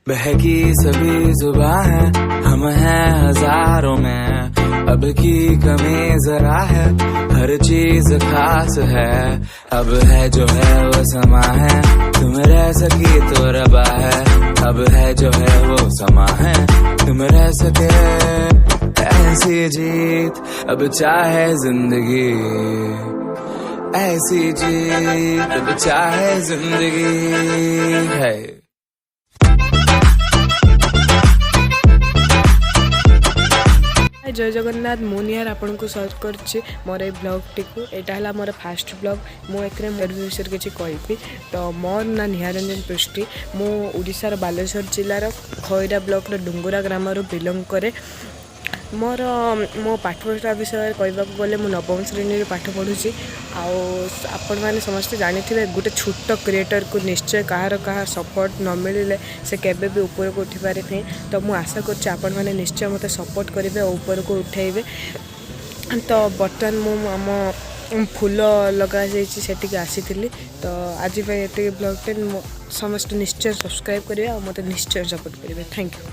बहकी सभी जुबान है, हम हैं हजारों में, अब की कमी जरा है, हर चीज खास है। अब है जो है वो समा है, तुम रह सकी तो रबा है। अब है जो है वो समा है, तुम रह सके ऐसी जीत। अब चाहे जिंदगी ऐसी जीत, अब चाहे जिंदगी है। जय जगन्नाथ मु निहार आपन को सर्च करछि मोर ए ब्लॉग टिकु एटा हला मोर फास्ट ब्लॉग मु एकरे मोर विषय किछि कहबी। तो मोर ना निहार रंजन पृष्टि मु ओडिसा बालेश्वर जिल्लार खैरा ब्लॉक रो डुंगुरा ग्राम रो बिलोंग करे। मोर मो पाठपढ़ा विषय कहवाक गले मु नवम श्रेणी पाठ पढ़ुची। आपण मैंने समस्ते जानी थे गोटे छोट क्रिएटर को निश्चय कहार कहा सपोर्ट न मिले से केबे भी ऊपर को उठी पारे नहीं। तो मु आशा करछि आपण मैंने निश्चय मते सपोर्ट करेंगे और ऊपर को उठेबे। तो बर्तमान मु आम फूल लगा जाठी आसी। तो आज ये ब्लॉग समस्त निश्चय सब्सक्राइब करेंगे और मते निश्चय सपोर्ट करेंगे। Thank you.